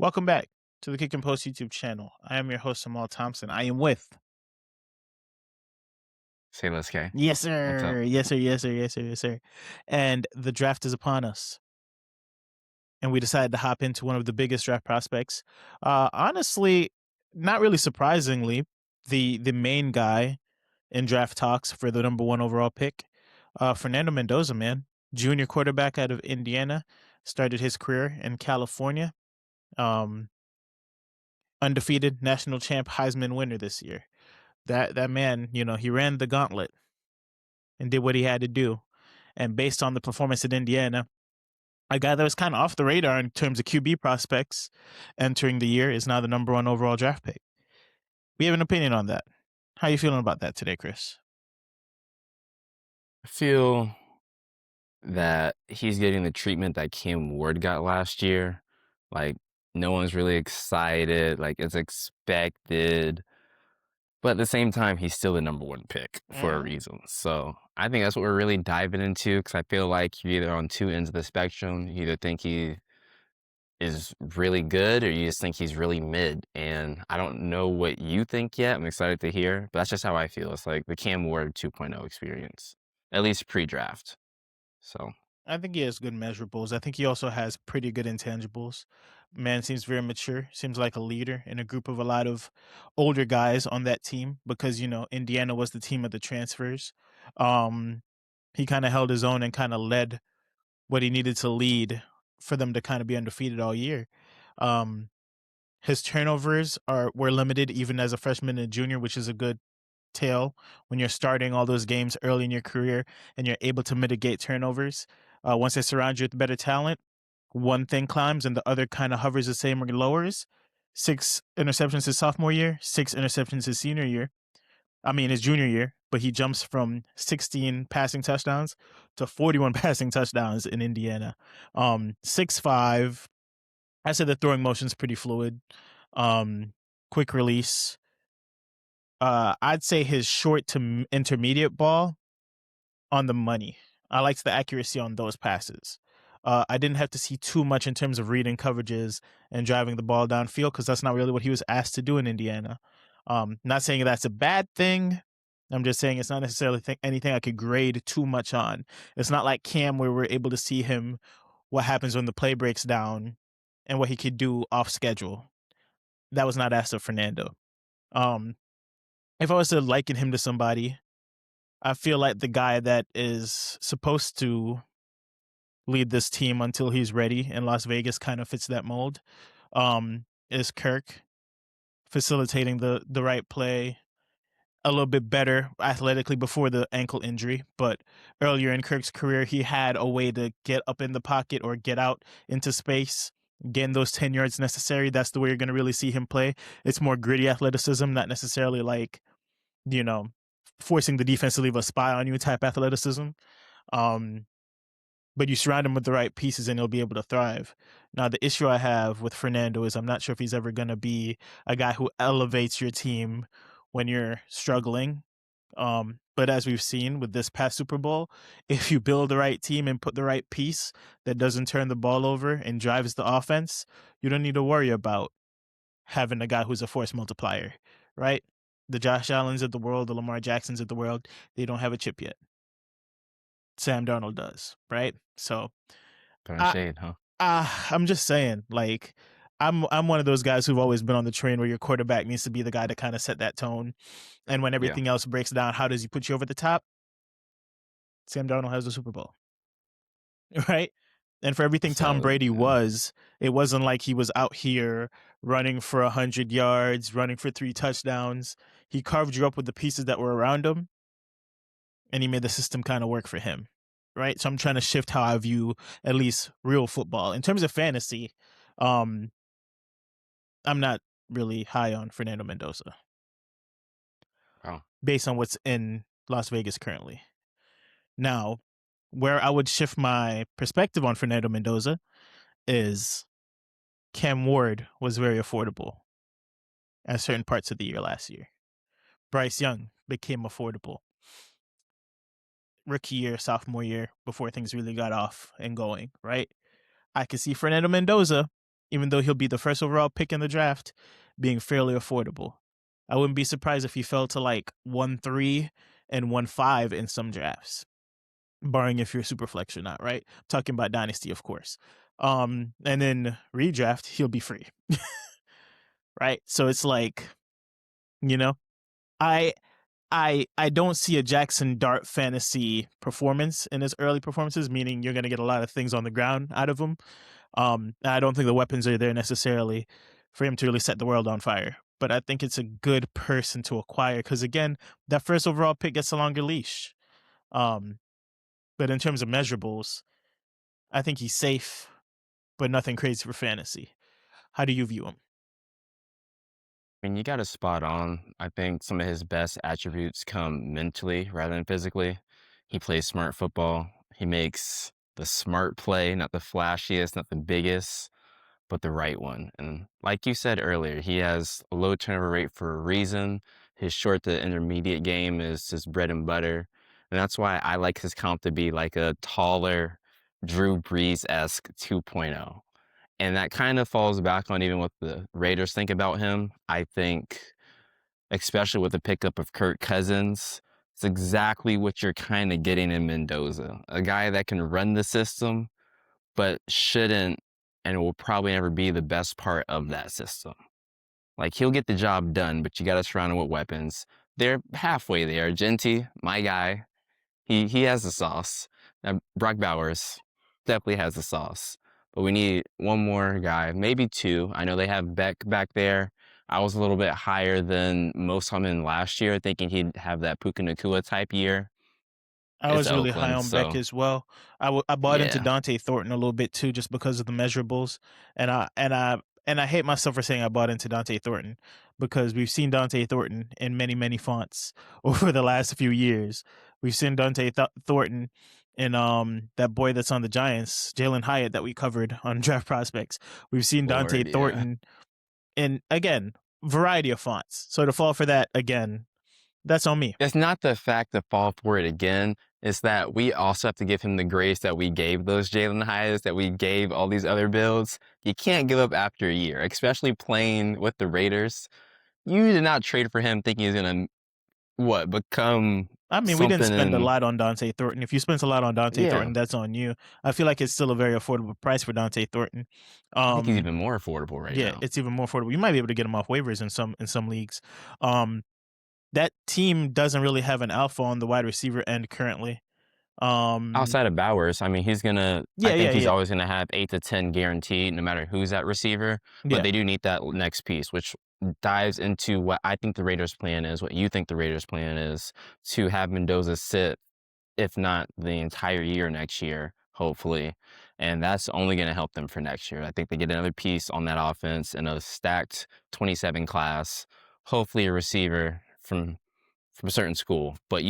Welcome back to the Kick and Post YouTube channel. I am your host, Amal Thompson. I am with. Say less K. Yes, What's up? sir. Yes, sir. Yes, sir. Yes, sir. Yes, sir. And the draft is upon us. And we decided to hop into one of the biggest draft prospects. Honestly, not really surprisingly, the main guy in draft talks for the number one overall pick, Fernando Mendoza, man, junior quarterback out of Indiana, started his career in California. Um, Undefeated national champ, Heisman winner this year. That man, he ran the gauntlet and did what he had to do. And based on the performance at Indiana, a guy that was kind of off the radar in terms of QB prospects entering the year is now the number one overall draft pick. We have an opinion on that. How you feeling about that today, Chris? I feel that he's getting the treatment that Cam Ward got last year. Like, no one's really excited, like, it's expected, but at the same time, he's still the number one pick for a Mm. reason. So, I think that's what we're really diving into because I feel like you're either on two ends of the spectrum. You either think he is really good or you just think he's really mid, and I don't know what you think yet. I'm excited to hear, but that's just how I feel. It's like the Cam Ward 2.0 experience, at least pre-draft. So, I think he has good measurables. I think he also has pretty good intangibles. Man seems very mature, seems like a leader in a group of a lot of older guys on that team because, Indiana was the team of the transfers. Um, he kind of held his own and kind of led what he needed to lead for them to kind of be undefeated all year. Um, his turnovers were limited even as a freshman and junior, which is a good tale when you're starting all those games early in your career and you're able to mitigate turnovers. Once they surround you with better talent, one thing climbs and the other kind of hovers the same or lowers. 6 interceptions his sophomore year, 6 interceptions his senior year. I mean, his junior year, but he jumps from 16 passing touchdowns to 41 passing touchdowns in Indiana. 6'5". I said the throwing motion's pretty fluid. Quick release. I'd say his short to intermediate ball on the money. I liked the accuracy on those passes. I didn't have to see too much in terms of reading coverages and driving the ball downfield because that's not really what he was asked to do in Indiana. Not saying that's a bad thing. I'm just saying it's not necessarily anything I could grade too much on. It's not like Cam where we're able to see him what happens when the play breaks down and what he could do off schedule. That was not asked of Fernando. Um, if I was to liken him to somebody, I feel like the guy that is supposed to lead this team until he's ready in Las Vegas kind of fits that mold. Is Kirk facilitating the right play a little bit better athletically before the ankle injury, but earlier in Kirk's career, he had a way to get up in the pocket or get out into space, gain those 10 yards necessary. That's the way you're going to really see him play. It's more gritty athleticism, not necessarily like, you know, forcing the defense to leave a spy on you type athleticism. Um, but you surround him with the right pieces and he'll be able to thrive. Now, the issue I have with Fernando is I'm not sure if he's ever going to be a guy who elevates your team when you're struggling. But as we've seen with this past Super Bowl, if you build the right team and put the right piece that doesn't turn the ball over and drives the offense, you don't need to worry about having a guy who's a force multiplier, right? The Josh Allens of the world, the Lamar Jacksons of the world, they don't have a chip yet. Sam Darnold does, right? So throwing I shade, huh? I'm just saying, like, I'm one of those guys who've always been on the train where your quarterback needs to be the guy to kind of set that tone. And when Yeah. everything else breaks down, how does he put you over the top? Sam Darnold has the Super Bowl, right? And for everything Tom So, Brady yeah. was, it wasn't like he was out here running for 100 yards, running for 3 touchdowns. He carved you up with the pieces that were around him, and he made the system kind of work for him, right? So I'm trying to shift how I view at least real football in terms of fantasy. Um, I'm not really high on Fernando Mendoza Wow. based on what's in Las Vegas currently. Now, where I would shift my perspective on Fernando Mendoza is Cam Ward was very affordable at certain parts of the year last year. Bryce Young became affordable rookie year, sophomore year, before things really got off and going, right? I could see Fernando Mendoza even though he'll be the first overall pick in the draft, being fairly affordable. I wouldn't be surprised if he fell to like 1-3 and 1-5 in some drafts, barring if you're super flex or not, right? Talking about dynasty, of course. And then redraft, he'll be free. Right? So it's like, you know, I I don't see a Jackson Dart fantasy performance in his early performances, meaning you're going to get a lot of things on the ground out of him. I don't think the weapons are there necessarily for him to really set the world on fire. But I think it's a good person to acquire because again, that first overall pick gets a longer leash. Um, but in terms of measurables, I think he's safe, but nothing crazy for fantasy. How do you view him? I mean, you got it spot on. I think some of his best attributes come mentally rather than physically. He plays smart football. He makes the smart play, not the flashiest, not the biggest, but the right one. And like you said earlier, he has a low turnover rate for a reason. His short to intermediate game is his bread and butter. And that's why I like his comp to be like a taller Drew Brees-esque 2.0. And that kind of falls back on even what the Raiders think about him. I think, especially with the pickup of Kirk Cousins, it's exactly what you're kind of getting in Mendoza. A guy that can run the system, but shouldn't and will probably never be the best part of that system. Like he'll get the job done, but you got to surround him with weapons. They're halfway there. Genty, my guy, he has the sauce. Brock Bowers definitely has the sauce. But we need one more guy, maybe two. I know they have Beck back there. I was a little bit higher than most of them last year, thinking he'd have that Puka Nakua type year. I It's was really high Oakland, on Beck so as well. I bought into yeah. Dante Thornton a little bit too, just because of the measurables, and I hate myself for saying I bought into Dante Thornton because we've seen Dante Thornton in many fonts over the last few years. We've seen Thornton in that boy that's on the Giants, Jalen Hyatt, that we covered on Draft Prospects. We've seen Dante Lord, yeah. Thornton in again variety of fonts. So to fall for that again, that's on me. It's not the fact to fall for it again. It's that we also have to give him the grace that we gave those Jalen Hyatt's, that we gave all these other builds. You can't give up after a year, especially playing with the Raiders. You did not trade for him thinking he's gonna what become I mean, we didn't something spend a in. lot on Dante Thornton. If you spent a lot on Dante Yeah, Thornton, that's on you. I feel like it's still a very affordable price for Dante Thornton. I think he's Um, even more affordable right yeah, now. it's even more affordable. You might be able to get him off waivers in some leagues. Um, that team doesn't really have an alpha on the wide receiver end currently. Um, Outside of Bowers, I mean, I yeah, yeah, think he's yeah, always gonna have 8 to 10 guaranteed no matter who's at receiver, but yeah. they do need that next piece, which dives into what I think the Raiders' plan is, what you think the Raiders' plan is, to have Mendoza sit, if not the entire year next year, hopefully, and that's only gonna help them for next year. I think they get another piece on that offense in a stacked 27 class, hopefully a receiver from a certain school, but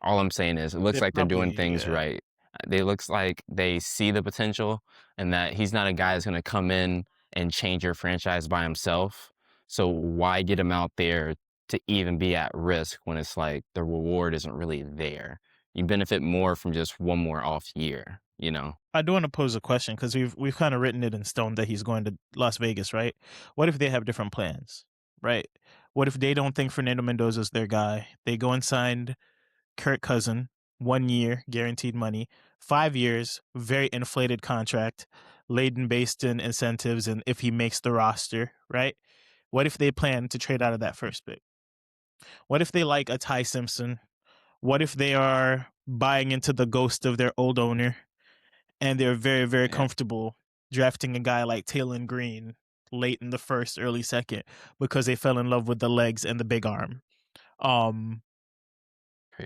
all I'm saying is it looks They're like they're doing probably things right. They looks like they see the potential and that he's not a guy that's gonna come in and change your franchise by himself. So why get him out there to even be at risk when it's like the reward isn't really there? You benefit more from just one more off year, you know? I do want to pose a question because we've kind of written it in stone that he's going to Las Vegas, right? What if they have different plans, right? What if they don't think Fernando Mendoza's their guy? They go and sign Kirk Cousin, 1 year guaranteed money, 5 years, very inflated contract, laden based in incentives, and if he makes the roster, right? What if they plan to trade out of that first pick? What if they like a Ty Simpson? What if they are buying into the ghost of their old owner and they're very Yeah, comfortable drafting a guy like Taylor Green late in the first, early second because they fell in love with the legs and the big arm? Um,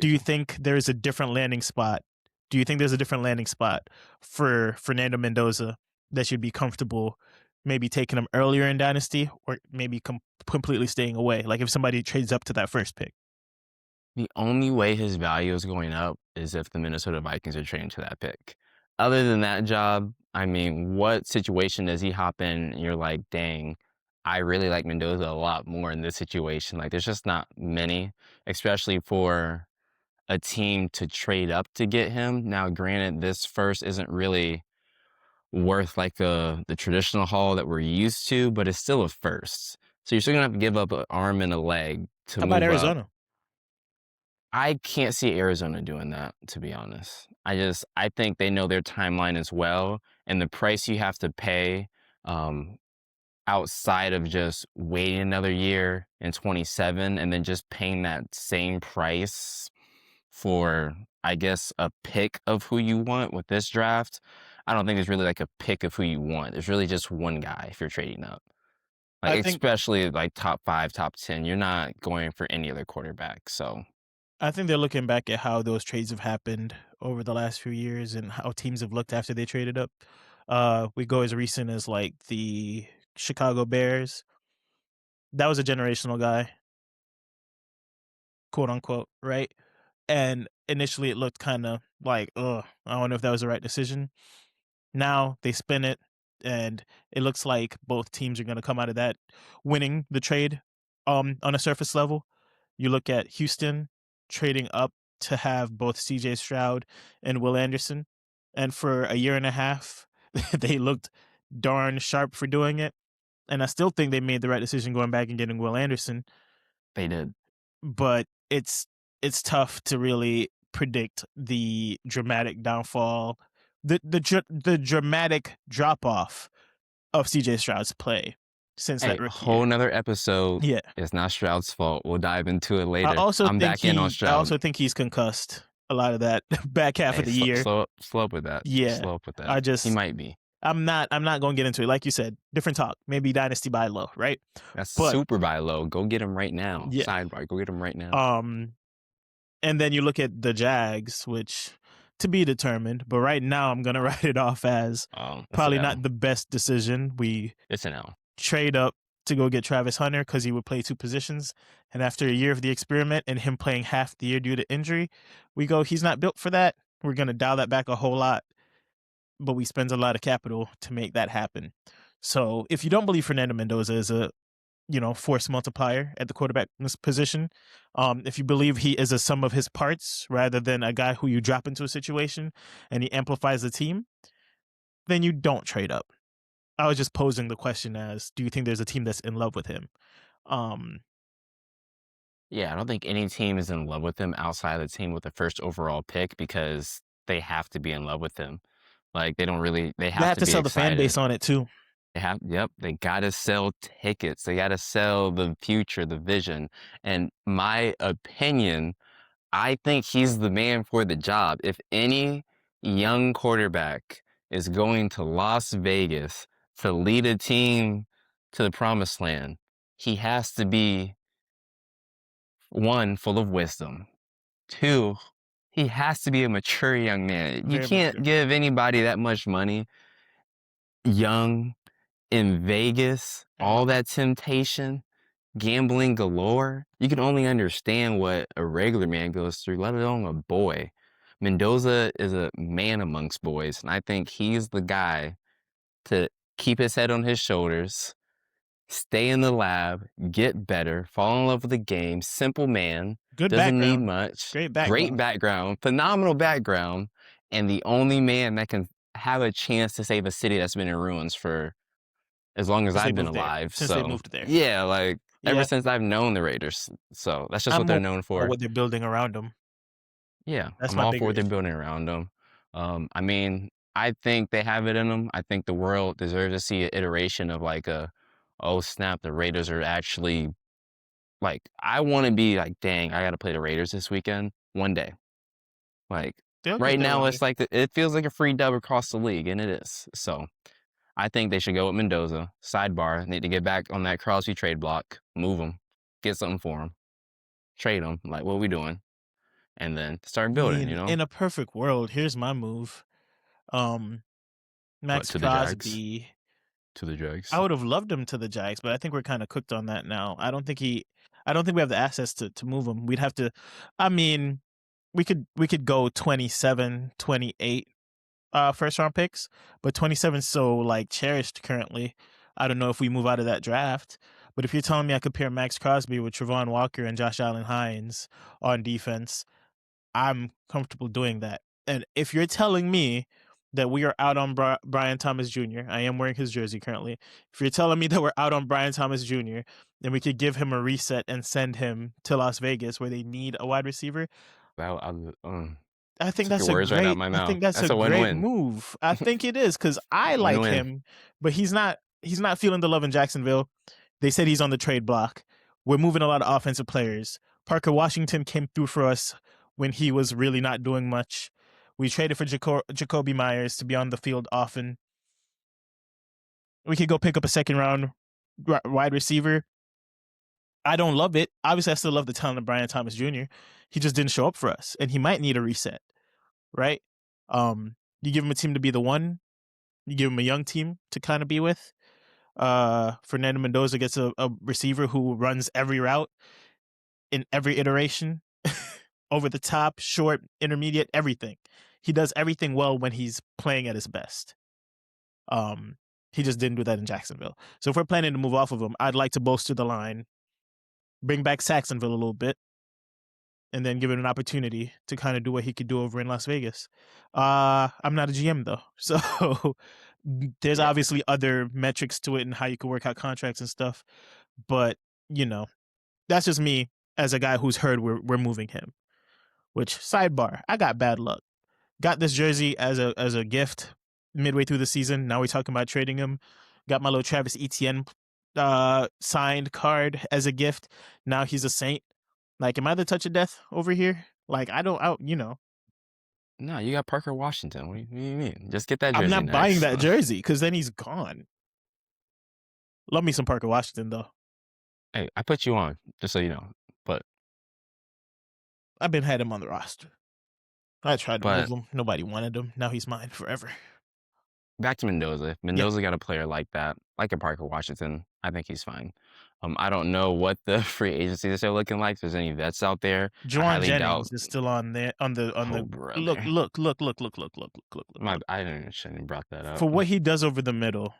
do you crazy. think there's a different landing spot? Do you think there's a different landing spot for Fernando Mendoza that should be comfortable maybe taking him earlier in Dynasty or maybe completely staying away? Like if somebody trades up to that first pick. The only way his value is going up is if the Minnesota Vikings are trading to that pick. Other than that job, I mean, what situation does he hop in and you're like, dang, I really like Mendoza a lot more in this situation. Like, there's just not many, especially for a team to trade up to get him. Now, granted, this first isn't really worth like the traditional haul that we're used to, but it's still a first. So you're still gonna have to give up an arm and a leg to How about move up. Arizona? I can't see Arizona doing that, to be honest. I think they know their timeline as well, and the price you have to pay, um, outside of just waiting another year in 27 and then just paying that same price for, I guess, a pick of who you want with this draft. I don't think there's really like a pick of who you want. There's really just one guy if you're trading up. Like I think especially like top 5, top 10, you're not going for any other quarterback. So I think they're looking back at how those trades have happened over the last few years and how teams have looked after they traded up. We go as recent as like the Chicago Bears. That was a generational guy, quote unquote, right? And initially it looked kind of like, I don't know if that was the right decision. Now they spin it, and it looks like both teams are going to come out of that winning the trade. On a surface level, you look at Houston trading up to have both C.J. Stroud and Will Anderson, and for a year and a half, they looked darn sharp for doing it. And I still think they made the right decision going back and getting Will Anderson, they did. but it's tough to really predict the dramatic downfall, the dramatic drop off of CJ Stroud's play since that Hey, rookie year. whole nother episode. Yeah. It's not Stroud's fault. We'll dive into it I later. also I'm think back in on he I Stroud. also think he's concussed a lot of that back half of Hey, the year. slow up with that. Yeah. Slow up with that. I He just might be. I'm not going to get into it. Like you said, different talk. Maybe dynasty buy low, right? That's But super buy low. Go get him right now. yeah. Sidebar. Go get him right now. Um and then you look at the Jags, which to be determined, but right now I'm going to write it off as That's an probably L. not the best decision. We It's an L. trade up to go get Travis Hunter because he would play two positions. And after a year of the experiment and him playing half the year due to injury, we go, he's not built for that. We're going to dial that back a whole lot, but we spend a lot of capital to make that happen. So if you don't believe Fernando Mendoza is a force multiplier at the quarterback position, if you believe he is a sum of his parts rather than a guy who you drop into a situation and he amplifies the team, then you don't trade up. I was just posing the question as, do you think there's a team that's in love with him? Um, Yeah, I don't think any team is in love with him outside of the team with the first overall pick because they have to be in love with him. Like they you have have to to be sell the fan excited. base on it too. Yep, they gotta sell tickets. They gotta sell the future, the vision. And my opinion, I think he's the man for the job. If any young quarterback is going to Las Vegas to lead a team to the promised land, he has to be one, full of wisdom. Two, he has to be a mature young man. You Very can't mature. give anybody that much money young in Vegas, all Mhm. that temptation, gambling galore. You can only understand what a regular man goes through, let alone a boy. Mendoza is a man amongst boys, and I think he's the guy to keep his head on his shoulders, stay in the lab, get better, fall in love with the game, simple man, Good doesn't need background. much, Great great background. background, phenomenal background, and the only man that can have a chance to save a city that's been in ruins for as long as Since they I've been moved there. alive. Since they So, moved there. yeah, like ever Yeah. since I've known the Raiders. So, that's just I'm what they're more known about for. what they're building around them. Yeah, That's I'm my all for bigger what they're issue. building around them. I mean, I think they have it in them. I think the world deserves to see an iteration of like oh snap, the Raiders are actually like, I want to be like, dang, I got to play the Raiders this weekend one day. Like They'll get right there now, one day. it's like it feels like a free dub across the league, and it is. So I think they should go with Mendoza. Sidebar, need to get back on that Crosby trade block, move him, get something for him, trade him. Like, what are we doing? And then start I building, mean, in a perfect world, here's my move. Um, But Max to the Jags, Crosby. to the I Jags. would have loved him to the Jags, but I think we're kind of cooked on that now. I don't think we have the assets to move him. We'd have to I mean, we could go 27, 28 first round picks, but 27 is so like cherished currently. I don't know if we move out of that draft. But if you're telling me I could pair Max Crosby with Travon Walker and Josh Allen Hines on defense, I'm comfortable doing that. And if you're telling me that we are out on Brian Thomas Jr. I am wearing his jersey currently. If you're telling me that we're out on Brian Thomas Jr., then we could give him a reset and send him to Las Vegas where they need a wide receiver. Well, I think took your that's a words right out great my I mouth. think that's a That's a great win-win. move. I think it is because I like Win-win. him, but he's not feeling the love in Jacksonville. They said he's on the trade block. We're moving a lot of offensive players. Parker Washington came through for us when he was really not doing much. We traded for Jacoby Myers to be on the field often. We could go pick up a second round wide receiver. I don't love it. Obviously, I still love the talent of Brian Thomas Jr. He just didn't show up for us, and he might need a reset, right? You give him a team to be the one. You give him a young team to kind of be with. Fernando Mendoza gets a receiver who runs every route in every iteration, over the top, short, intermediate, everything. He does everything well when he's playing at his best. Um, he just didn't do that in Jacksonville. So if we're planning to move off of him, I'd like to bolster the line, bring back Saxonville a little bit, and then give him an opportunity to kind of do what he could do over in Las Vegas. I'm not a GM though, so there's Yeah. obviously other metrics to it and how you can work out contracts and stuff. But you know, that's just me as a guy who's heard we're moving him. Which sidebar, I got bad luck. Got this jersey as a gift midway through the season. Now we're talking about trading him. Got my little Travis Etienne signed card as a gift. Now he's a Saint. Like, am I the touch of death over here? Like, I don't, No, you got Parker Washington. What do you mean? Just get that I'm jersey not buying next. that jersey because then he's gone. Love me some Parker Washington though. Hey, I put you on, just so you know. But I've been had him on the roster. I tried to move but him. Nobody wanted him. Now he's mine forever. back to Mendoza. If Yeah, Mendoza got a player like that, like a Parker Washington, I think he's fine. I don't know what the free agencies are looking like. If there's any vets out there, I Juwan highly doubt. Jennings is still on there on Oh, the look brother. look look look look look look look look look My, look I didn't shouldn't have brought that up. for what he does over the middle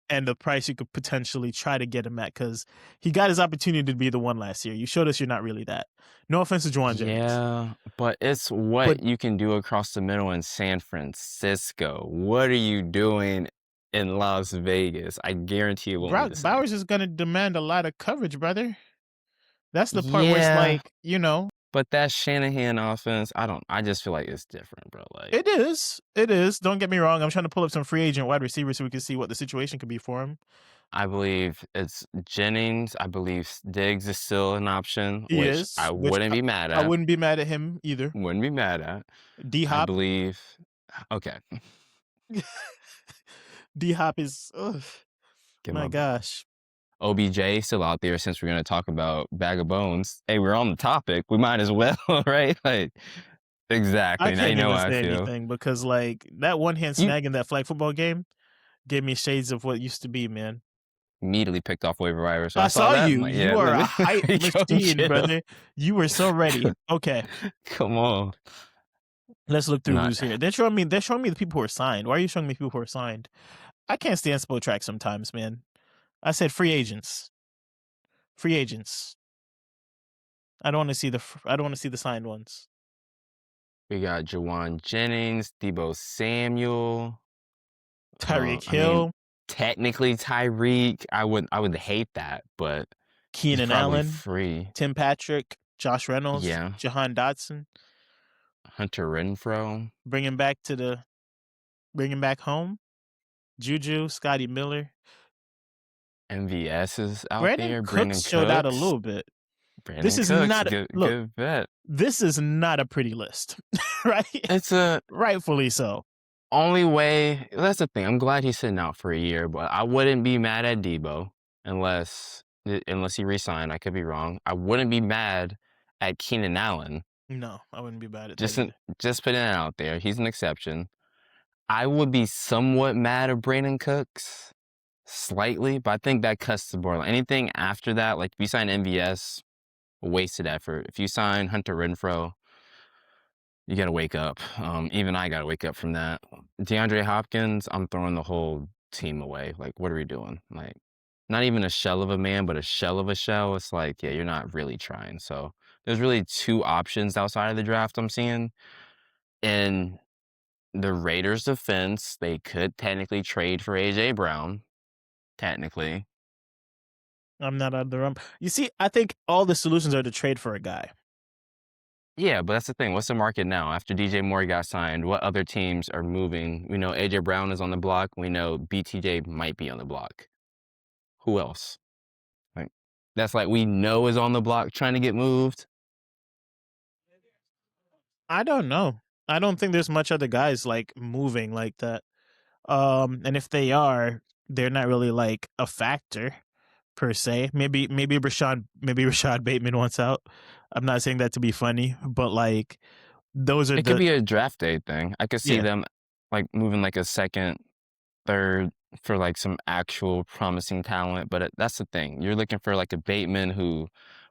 and the price you could potentially try to get him at because he got his opportunity to be the one last year. You showed us you're not really that. No offense to Juwan Jennings, Yeah, but it's but what you can do across the middle in San Francisco. What are you doing in Las Vegas? I guarantee it won't be Brock the same. Bowers is going to demand a lot of coverage, brother. That's the part where it's Yeah, like, you know, but that Shanahan offense, I just feel like it's different, bro. Like, it is. It is. Don't get me wrong. I'm trying to pull up some free agent wide receivers so we can see what the situation could be for him. I believe it's Jennings. I believe Diggs is still an option, He which is, I which wouldn't be mad I at. wouldn't be mad at him either. Wouldn't be mad at. D I Hop, believe. Okay, D Hop is, ugh, get my my gosh. OBJ still out there since we're gonna talk about bag of bones. Hey, we're on the topic. We might as well, right? Like, I exactly. Now you can't know even how I say feel. anything because like that one hand You snag in that flag football game gave me shades of what used to be, man. immediately picked off waiver wire, so I I saw saw that. I'm you. like, yeah, You are let a me hype go machine, get him. brother. You were so ready. Okay, Come on. let's look through Not who's here. They're showing me the people who are signed. Why are you showing me people who are signed? I can't stand Spo Track sometimes, man. I said free agents. Free agents. I don't want to see the signed ones. we got Jawan Jennings, Debo Samuel. Tyreek I mean, Hill, technically Tyreek. I would hate that, but he's Keenan probably Allen, free. Tim Patrick, Josh Reynolds, Yeah. Jahan Dotson. Hunter Renfro. Bringing back home. Juju, Scotty Miller. MVS is out Brandon there. Cooks Brandon showed out a Cooks. little bit. This Brandon is Cooks, not good look. good bet. This is not a pretty list, right? It's a Rightfully so. only way. That's the thing. I'm glad he's sitting out for a year, but I wouldn't be mad at Debo unless he resigned. I could be wrong. I wouldn't be mad at Keenan Allen. No, I wouldn't be bad at that Just either. just putting it out there. He's an exception. I would be somewhat mad at Brandon Cooks slightly, but I think that cuts the borderline. Anything after that, like if you sign MVS, wasted effort. If you sign Hunter Renfro, you got to wake up. Even I got to wake up from that. DeAndre Hopkins, I'm throwing the whole team away. Like, what are we doing? Like, not even a shell of a man, but a shell of a shell. It's like, yeah, you're not really trying. So, there's really two options outside of the draft I'm seeing. And the Raiders' defense, they could technically trade for AJ Brown, technically. I'm not out of the realm. You see, I think all the solutions are to trade for a guy. Yeah, but that's the thing. What's the market now? After DJ Moore got signed, what other teams are moving? We know AJ Brown is on the block. We know BTJ might be on the block. Who else? Like that's like we know is on the block trying to get moved. I don't know. I don't think there's much other guys like moving like that. And if they are, they're not really like a factor per se. Maybe Rashad Bateman wants out. I'm not saying that to be funny, but like those are It could the be a draft day thing. I could see yeah. them like moving like a second, third for like some actual promising talent. But that's the thing. You're looking for like a Bateman who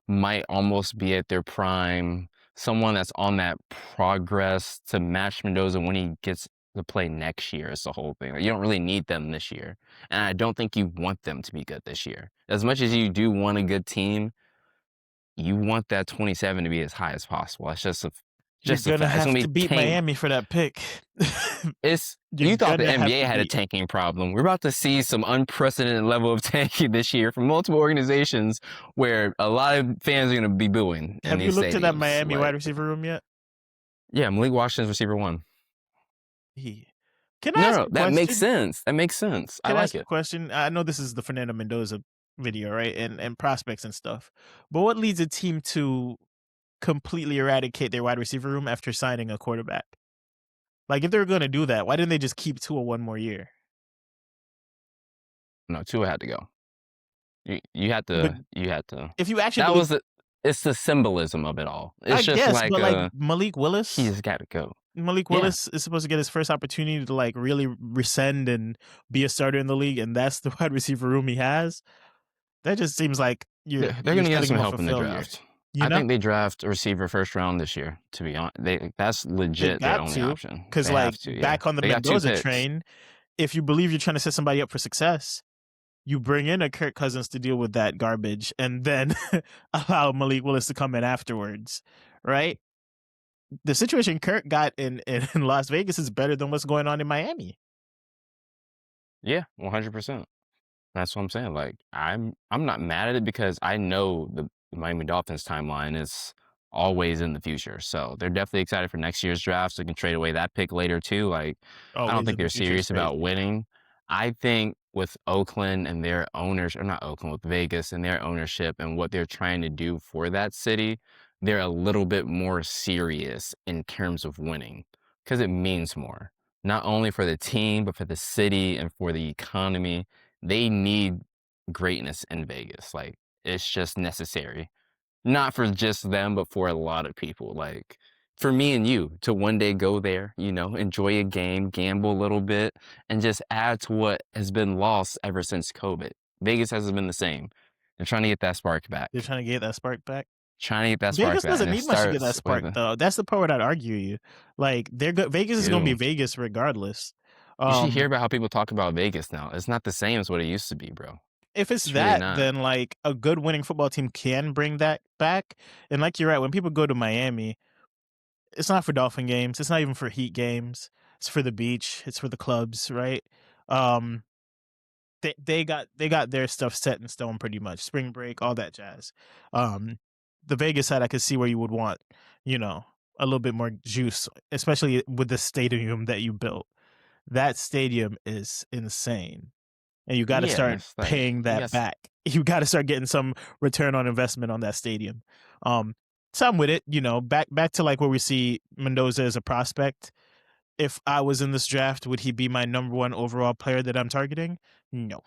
might almost be at their prime, someone that's on that progress to match Mendoza when he gets to play next year is the whole thing. Like, you don't really need them this year. And I don't think you want them to be good this year. As much as you do want a good team, you want that 27 to be as high as possible. That's You're just a gonna fact. It's have gonna to be beat tank. Miami for that pick. It's You're you thought the gonna have NBA to had a beat. tanking problem. We're about to see some unprecedented level of tanking this year from multiple organizations where a lot of fans are gonna be booing in Have you these looked at that stadiums. Miami wide Like, receiver room yet? yeah, Malik Washington's receiver one. He. Can I No, ask no, a that makes question? sense. That makes sense. I Can I like ask a it. question? I know this is the Fernando Mendoza video, right? And prospects and stuff. But what leads a team to completely eradicate their wide receiver room after signing a quarterback? Like if they were going to do that, why didn't they just keep Tua one more year? No, Tua had to go. But You had to. if you actually That believe, was the it's the symbolism of it all. I It's just guess, like but like Malik he Willis, just gotta go. Malik Yeah. Willis is supposed to get his first opportunity to like really rescend and be a starter in the league, and that's the wide receiver room he has. That just seems like They're you're gonna get setting some him up help for in the failure. draft. You I know, think they draft a receiver first round this year, to be honest. That's they legit their got only to option. because They have like to, yeah. back on the They got 2 Mendoza picks. train, if you believe you're trying to set somebody up for success, you bring in a Kirk Cousins to deal with that garbage, and then allow Malik Willis to come in afterwards, right? The situation Kirk got in Las Vegas is better than what's going on in Miami. Yeah, 100%. That's what I'm saying. Like, I'm not mad at it because I know the Miami Dolphins timeline is always in the future. So they're definitely excited for next year's draft. So they can trade away that pick later too. Like, I don't Always think in the they're future is serious about crazy. winning. I think with Oakland and their owners, or not Oakland, with Vegas and their ownership and what they're trying to do for that city, they're a little bit more serious in terms of winning because it means more, not only for the team, but for the city and for the economy. They need greatness in Vegas. Like, it's just necessary. Not for just them, but for a lot of people. Like, for me and you to one day go there, enjoy a game, gamble a little bit, and just add to what has been lost ever since COVID. Vegas hasn't been the same. They're trying to get that spark They're back. trying to get that spark back. Trying to get that spark Vegas back. And doesn't it need much to get that starts with, spark though. That's the part where I'd argue you. Like they're good. Vegas is going to be dude, Vegas regardless. you should hear Um, about how people talk about Vegas now. It's not the same as what it used to be, bro. if it's It's really that, not. then like a good winning football team can bring that back. And like you're right, when people go to Miami, it's not for Dolphin games. It's not even for Heat games. It's for the beach. It's for the clubs, right? Um, they got their stuff set in stone pretty much. Spring break, all that jazz. Um, the Vegas side, I could see where you would want, you know, a little bit more juice, especially with the stadium that you built. That stadium is insane, and you got to Yeah, start it's like, paying you that guys, back. You got to start getting some return on investment on that stadium. Um, so I'm with it. Back to like where we see Mendoza as a prospect. If I was in this draft, would he be my number one overall player that I'm targeting? No.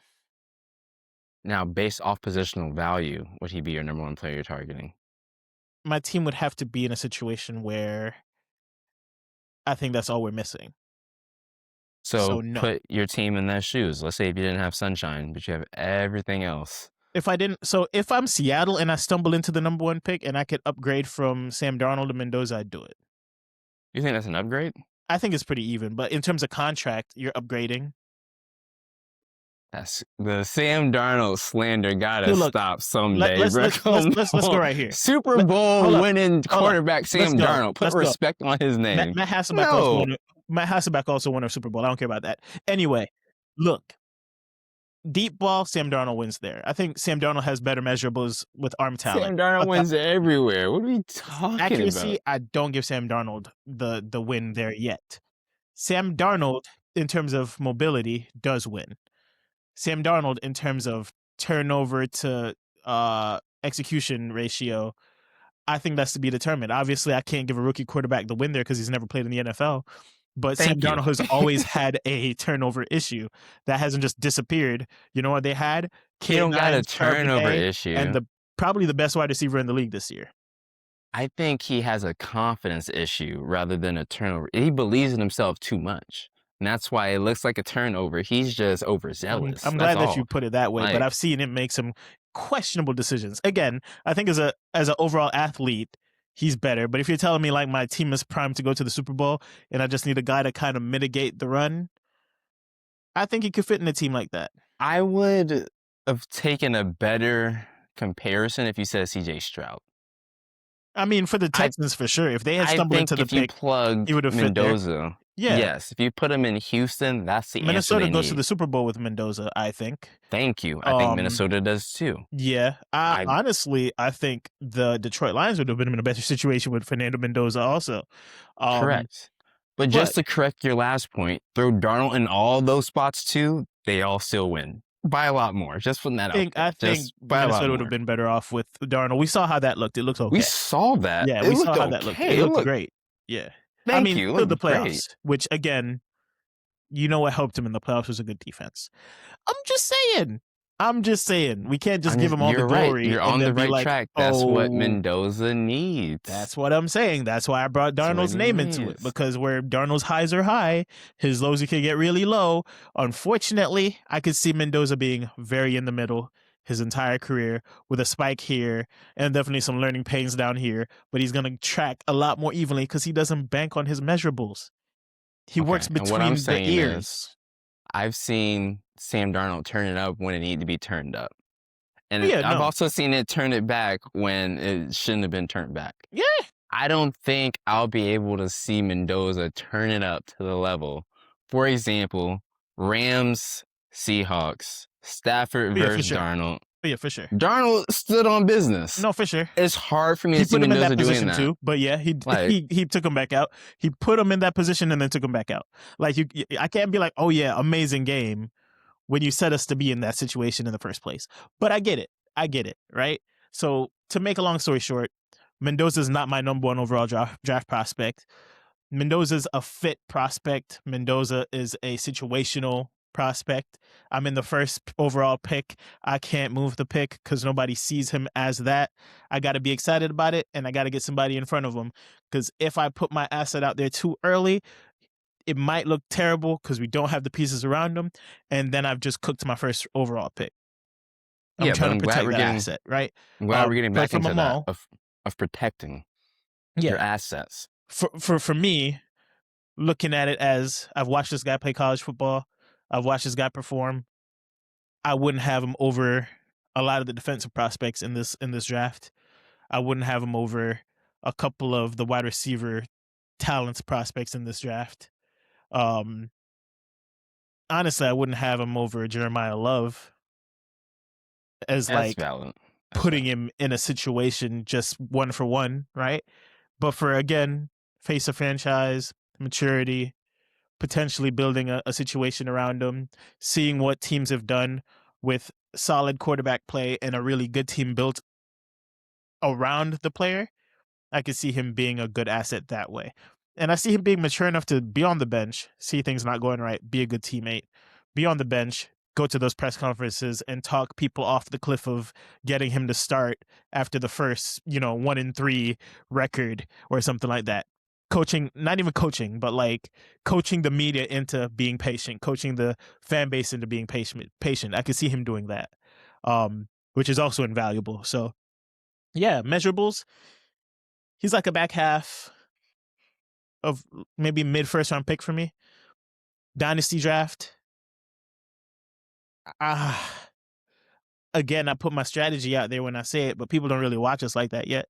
now based off positional value, would he be your number one player you're targeting? My team would have to be in a situation where I think that's all we're missing. So So no. put your team in their shoes. Let's say if you didn't have sunshine, but you have everything else. If I'm Seattle and I stumble into the number one pick and I could upgrade from Sam Darnold to Mendoza, I'd do it. You think that's an upgrade? I think it's pretty even, but in terms of contract, you're upgrading. That's the Sam Darnold slander gotta Dude, look, stop let, someday, let's bro. let's let's Come let's go on. right here. Super Bowl Hold up, winning hold up. quarterback Let's Sam go. Darnold. Put Let's go. respect on his name. Matt Hasselbeck also No. won. Matt Hasselbeck also won a Super Bowl. I don't care about that. Anyway, look, deep ball, Sam Darnold wins there. I think Sam Darnold has better measurables with arm talent. Sam Darnold Acco- wins everywhere. What are we talking Accuracy, about? I don't give Sam Darnold the win there yet. Sam Darnold, in terms of mobility, does win. Sam Darnold, in terms of turnover to execution ratio, I think that's to be determined. Obviously, I can't give a rookie quarterback the win there because he's never played in the NFL. But Sam Thank you. Darnold has always had a turnover issue that hasn't just disappeared. You know what they had? He don't got a K9's turnover RPA and issue. the probably the best wide receiver in the league this year. I think he has a confidence issue rather than a turnover. He believes in himself too much. And that's why it looks like a turnover. He's just overzealous. I'm That's glad that you all. put it that way, but Like, I've seen him make some questionable decisions. Again, I think as an overall athlete, he's better. But if you're telling me like my team is primed to go to the Super Bowl and I just need a guy to kind of mitigate the run, I think he could fit in a team like that. I would have taken a better comparison if you said CJ Stroud. I mean, for the I Texans for sure. If they had I stumbled think into the if you pick, he plugged would have fit there. Mendoza, Yeah, yes, if you put him in Houston, that's the answer Minnesota they goes to need. the Super Bowl with Mendoza, I think. Thank you. I think Um, Minnesota does too. yeah, I honestly, I think the Detroit Lions would have been in a better situation with Fernando Mendoza also. Um, correct. But but just to correct your last point, throw Darnold in all those spots too, they all still win by a lot more. Just putting that out I there. think Just by a lot Minnesota would have more. been better off with Darnold. We saw how that looked. It looked We okay. saw that. Yeah, It we saw looked how that looked. It okay. It looked looked great. Yeah. I thank mean, you. It still the looked great. playoffs, which again, you know what helped him in the playoffs was a good defense. I'm just saying. I'm just saying. We can't just give him all the You're right. glory You're and on the then be right like, track. That's what "Oh, Mendoza needs. that's what I'm saying." That's why I brought That's what Darnold's he name into it needs. because where Darnold's highs are high, his lows he can get really low. Unfortunately, I could see Mendoza being very in the middle his entire career with a spike here and definitely some learning pains down here, but he's going to track a lot more evenly because he doesn't bank on his measurables. He works Okay. And what I'm between the saying is ears. I've seen Sam Darnold turn it up when it needed to be turned up. And Yeah, I've no. also seen it turn it back when it shouldn't have been turned back. Yeah. I don't think I'll be able to see Mendoza turn it up to the level. For example, Rams, Seahawks, Stafford Yeah, for versus sure. Darnold. Yeah, for sure. Darnold stood on business. No, for sure. It's hard for me He to see put him in that Mendoza doing position that. too, but yeah, Like, he took him back out. He put him in that position and then took him back out. Like I can't be like, oh yeah, amazing game when you set us to be in that situation in the first place. But I get it, right? So to make a long story short, Mendoza's not my number one overall draft prospect. Mendoza's a fit prospect. Mendoza is a situational prospect. I'm in the first overall pick. I can't move the pick because nobody sees him as that. I got to be excited about it and I got to get somebody in front of him because if I put my asset out there too early, it might look terrible because we don't have the pieces around him. And then I've just cooked my first overall pick. I'm yeah, but trying to protect that asset, right? I'm glad we're getting But back from a into that mall, of protecting your yeah, assets. for me, looking at it as I've watched this guy play college football, I've watched this guy perform. I wouldn't have him over a lot of the defensive prospects in this draft. I wouldn't have him over a couple of the wide receiver talents prospects in this draft. Um, honestly, I wouldn't have him over Jeremiah Love as That's like valid. That's putting valid. him in a situation just one for one, right? But for again, face a franchise, maturity, potentially building a situation around him, seeing what teams have done with solid quarterback play and a really good team built around the player, I could see him being a good asset that way. And I see him being mature enough to be on the bench, see things not going right, be a good teammate, be on the bench, go to those press conferences and talk people off the cliff of getting him to start after the first, 1-3 record or something like that. Coaching, not even coaching, but like coaching the media into being patient, coaching the fan base into being patient. I could see him doing that. Which is also invaluable. So yeah, measurables, he's like a back half of maybe mid first round pick for me. Dynasty draft. Ah, again, I put my strategy out there when I say it, but people don't really watch us like that yet.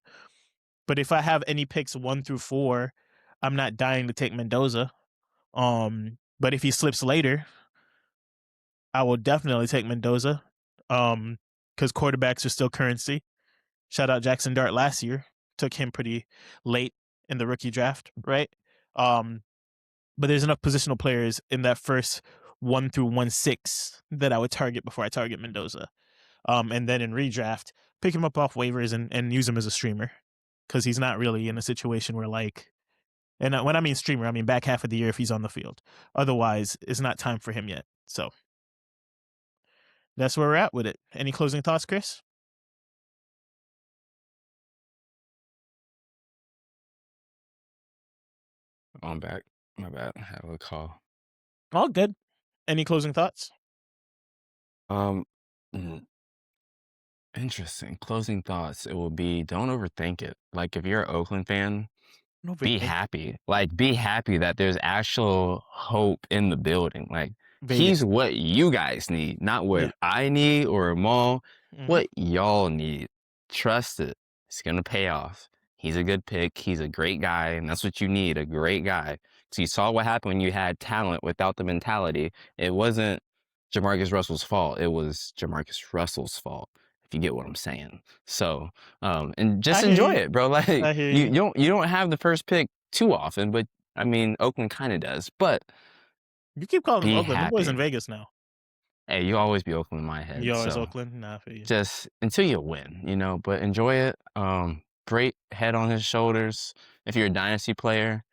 But if I have any picks 1 through 4, I'm not dying to take Mendoza. But if he slips later, I will definitely take Mendoza. Because quarterbacks are still currency. Shout out Jackson Dart last year. Took him pretty late in the rookie draft, right? Um, but there's enough positional players in that first 1 through 1-6 that I would target before I target Mendoza. And then in redraft, pick him up off waivers and use him as a streamer because he's not really in a situation where like, and when I mean streamer, I mean back half of the year if he's on the field. Otherwise, it's not time for him yet. So that's where we're at with it. Any closing thoughts, Chris? I'm back. My bad. I had a call. All good. Any closing thoughts? Um, mm, Interesting. Closing thoughts. It will be don't overthink it. Like if you're an Oakland fan, No be overthink. happy. Like be happy that there's actual hope in the building. Like Vegas. he's what you guys need, not Yeah. what I need or Maul. Hmm. What y'all need. Trust it. It's gonna pay off. He's a good pick. He's a great guy, and that's what you need, a great guy. So you saw what happened when you had talent without the mentality. It wasn't Jamarcus Russell's fault. It was Jamarcus Russell's fault, if you get what I'm saying. So, and just I hear enjoy you. it, bro. Like I hear you, you. you don't have the first pick too often, but I mean Oakland kind of does. But You keep calling them be Oakland. The boys in happy. Vegas now. Hey, you always be Oakland in my You head. always So Oakland? Nah, for you. just until you win, but enjoy it. Great head on his shoulders. If you're a dynasty player,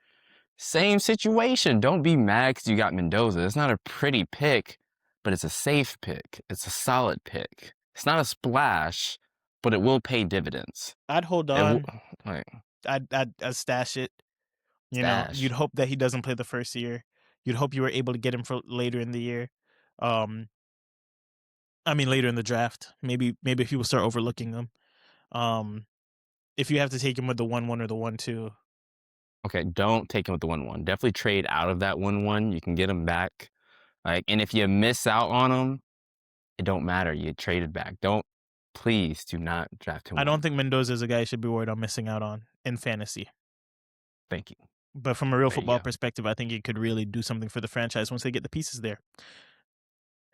same situation. Don't be mad because you got Mendoza. It's not a pretty pick, but it's a safe pick. It's a solid pick. It's not a splash, but it will pay dividends. I'd hold It will, on. like I'd stash it. You'd stash. hope that he doesn't play the first year. You'd hope you were able to get him for later in the year. Um, I mean later in the draft. Maybe people start overlooking him. Um, if you have to take him with the 1-1 or the 1-2, Okay, don't take him with the 1-1. Definitely trade out of that 1-1. You can get him back. Like, and if you miss out on him, it don't matter. You traded back. Please do not draft him I don't one. think Mendoza is a guy you should be worried on missing out on in fantasy. Thank you. But from a real There you football go. perspective, I think he could really do something for the franchise once they get the pieces there.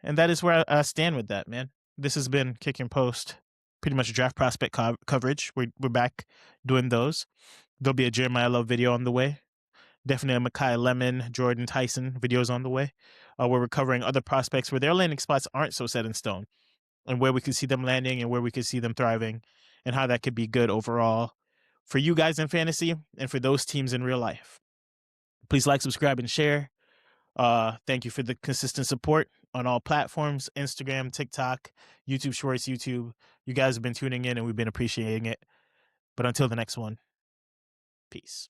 And that is where I stand with that, man. This has been Kick and Post, pretty much draft prospect coverage. We're back doing those. There'll be a Jeremiah Love video on the way. Definitely a Makai Lemon, Jordan Tyson videos on the way. Where we're covering other prospects where their landing spots aren't so set in stone, and where we could see them landing and where we could see them thriving, and how that could be good overall for you guys in fantasy and for those teams in real life. Please like, subscribe, and share. Thank you for the consistent support on all platforms: Instagram, TikTok, YouTube Shorts, YouTube. You guys have been tuning in and we've been appreciating it. But until the next one, peace.